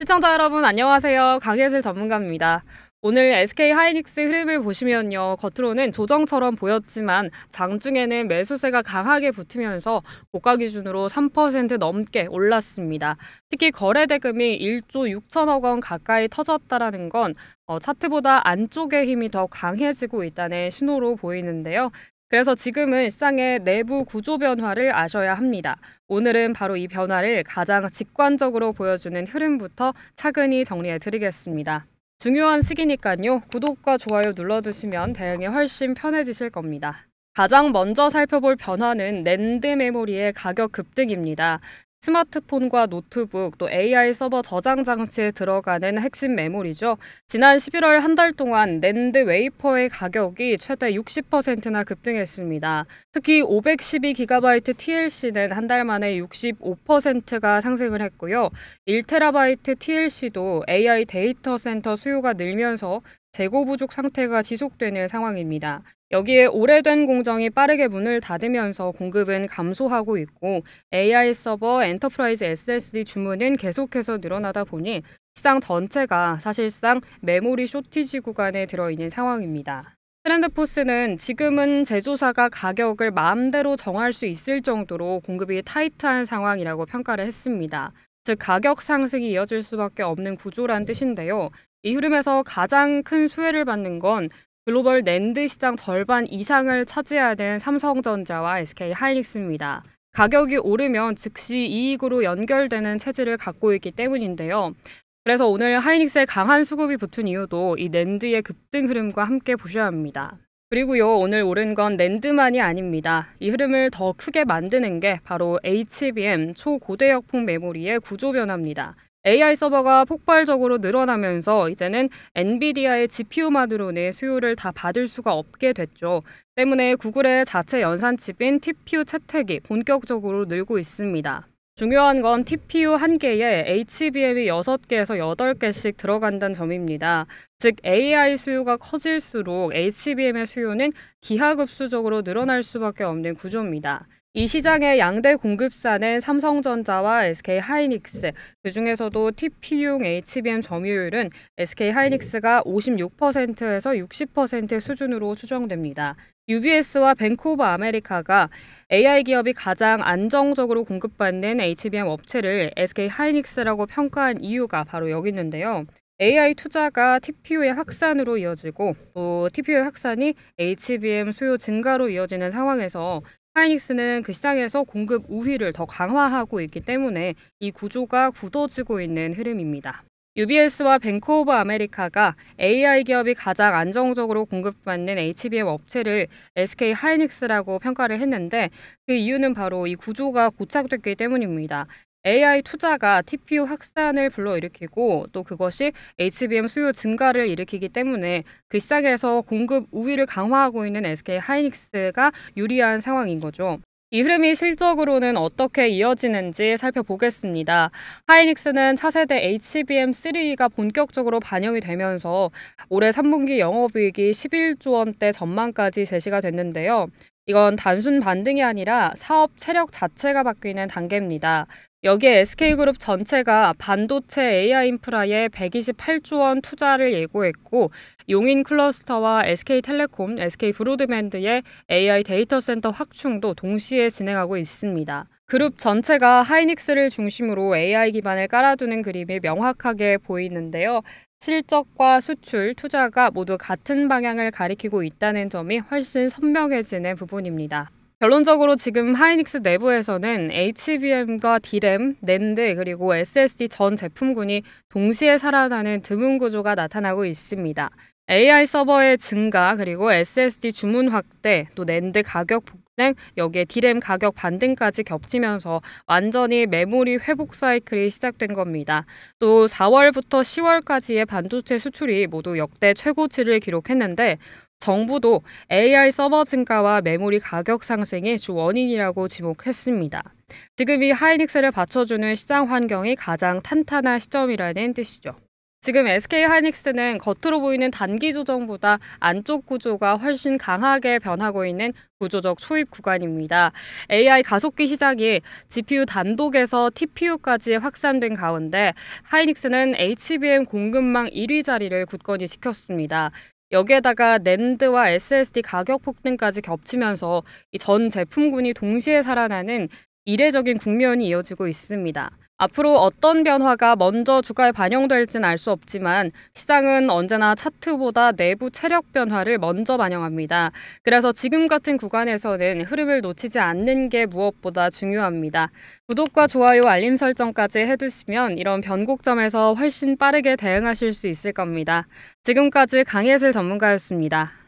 시청자 여러분 안녕하세요. 강예슬 전문가입니다. 오늘 SK 하이닉스 흐름을 보시면요. 겉으로는 조정처럼 보였지만 장중에는 매수세가 강하게 붙으면서 고가 기준으로 3% 넘게 올랐습니다. 특히 거래 대금이 1조 6천억 원 가까이 터졌다라는 건 차트보다 안쪽의 힘이 더 강해지고 있다는 신호로 보이는데요. 그래서 지금은 시장의 내부 구조 변화를 아셔야 합니다. 오늘은 바로 이 변화를 가장 직관적으로 보여주는 흐름부터 차근히 정리해 드리겠습니다. 중요한 시기니까요. 구독과 좋아요 눌러두시면 대응이 훨씬 편해지실 겁니다. 가장 먼저 살펴볼 변화는 낸드 메모리의 가격 급등입니다. 스마트폰과 노트북, 또 AI 서버 저장 장치에 들어가는 핵심 메모리죠. 지난 11월 한 달 동안 낸드 웨이퍼의 가격이 최대 60%나 급등했습니다. 특히 512GB TLC는 한 달 만에 65%가 상승을 했고요. 1TB TLC도 AI 데이터 센터 수요가 늘면서 재고 부족 상태가 지속되는 상황입니다. 여기에 오래된 공정이 빠르게 문을 닫으면서 공급은 감소하고 있고 AI 서버, 엔터프라이즈 SSD 주문은 계속해서 늘어나다 보니 시장 전체가 사실상 메모리 쇼티지 구간에 들어있는 상황입니다. 트렌드포스는 지금은 제조사가 가격을 마음대로 정할 수 있을 정도로 공급이 타이트한 상황이라고 평가를 했습니다. 즉 가격 상승이 이어질 수밖에 없는 구조란 뜻인데요. 이 흐름에서 가장 큰 수혜를 받는 건 글로벌 낸드 시장 절반 이상을 차지하는 삼성전자와 SK하이닉스입니다. 가격이 오르면 즉시 이익으로 연결되는 체질을 갖고 있기 때문인데요. 그래서 오늘 하이닉스의 강한 수급이 붙은 이유도 이 낸드의 급등 흐름과 함께 보셔야 합니다. 그리고요, 오늘 오른 건 낸드만이 아닙니다. 이 흐름을 더 크게 만드는 게 바로 HBM 초고대역폭 메모리의 구조 변화입니다. AI 서버가 폭발적으로 늘어나면서 이제는 엔비디아의 GPU만으로는 수요를 다 받을 수가 없게 됐죠. 때문에 구글의 자체 연산칩인 TPU 채택이 본격적으로 늘고 있습니다. 중요한 건 TPU 한 개에 HBM이 6개에서 8개씩 들어간다는 점입니다. 즉 AI 수요가 커질수록 HBM의 수요는 기하급수적으로 늘어날 수밖에 없는 구조입니다. 이 시장의 양대 공급사는 삼성전자와 SK하이닉스, 그중에서도 TPU용 HBM 점유율은 SK하이닉스가 56%에서 60% 수준으로 추정됩니다. UBS와 뱅크 오브 아메리카가 AI 기업이 가장 안정적으로 공급받는 HBM 업체를 SK하이닉스라고 평가한 이유가 바로 여기 있는데요. AI 투자가 TPU의 확산으로 이어지고 또 TPU의 확산이 HBM 수요 증가로 이어지는 상황에서 하이닉스는 그 시장에서 공급 우위를 더 강화하고 있기 때문에 이 구조가 굳어지고 있는 흐름입니다. UBS와 뱅크 오브 아메리카가 AI 기업이 가장 안정적으로 공급받는 HBM 업체를 SK하이닉스라고 평가를 했는데 그 이유는 바로 이 구조가 고착됐기 때문입니다. AI 투자가 TPU 확산을 불러일으키고 또 그것이 HBM 수요 증가를 일으키기 때문에 그 시장에서 공급 우위를 강화하고 있는 SK하이닉스가 유리한 상황인 거죠. 이 흐름이 실적으로는 어떻게 이어지는지 살펴보겠습니다. 하이닉스는 차세대 HBM3가 본격적으로 반영이 되면서 올해 3분기 영업이익이 11조 원대 전망까지 제시가 됐는데요. 이건 단순 반등이 아니라 사업 체력 자체가 바뀌는 단계입니다. 여기에 SK그룹 전체가 반도체 AI 인프라에 128조 원 투자를 예고했고 용인 클러스터와 SK텔레콤, SK브로드밴드의 AI 데이터 센터 확충도 동시에 진행하고 있습니다. 그룹 전체가 하이닉스를 중심으로 AI 기반을 깔아두는 그림이 명확하게 보이는데요. 실적과 수출, 투자가 모두 같은 방향을 가리키고 있다는 점이 훨씬 선명해지는 부분입니다. 결론적으로 지금 하이닉스 내부에서는 HBM과 D램, 낸드 그리고 SSD 전 제품군이 동시에 살아나는 드문 구조가 나타나고 있습니다. AI 서버의 증가 그리고 SSD 주문 확대, 또 낸드 가격 폭등, 여기에 D램 가격 반등까지 겹치면서 완전히 메모리 회복 사이클이 시작된 겁니다. 또 4월부터 10월까지의 반도체 수출이 모두 역대 최고치를 기록했는데 정부도 AI 서버 증가와 메모리 가격 상승이 주 원인이라고 지목했습니다. 지금 이 하이닉스를 받쳐주는 시장 환경이 가장 탄탄한 시점이라는 뜻이죠. 지금 SK 하이닉스는 겉으로 보이는 단기 조정보다 안쪽 구조가 훨씬 강하게 변하고 있는 구조적 초입 구간입니다. AI 가속기 시장이 GPU 단독에서 TPU까지 확산된 가운데 하이닉스는 HBM 공급망 1위 자리를 굳건히 지켰습니다. 여기에다가 낸드와 SSD 가격 폭등까지 겹치면서 이 전 제품군이 동시에 살아나는 이례적인 국면이 이어지고 있습니다. 앞으로 어떤 변화가 먼저 주가에 반영될지는 알 수 없지만 시장은 언제나 차트보다 내부 체력 변화를 먼저 반영합니다. 그래서 지금 같은 구간에서는 흐름을 놓치지 않는 게 무엇보다 중요합니다. 구독과 좋아요, 알림 설정까지 해두시면 이런 변곡점에서 훨씬 빠르게 대응하실 수 있을 겁니다. 지금까지 강예슬 전문가였습니다.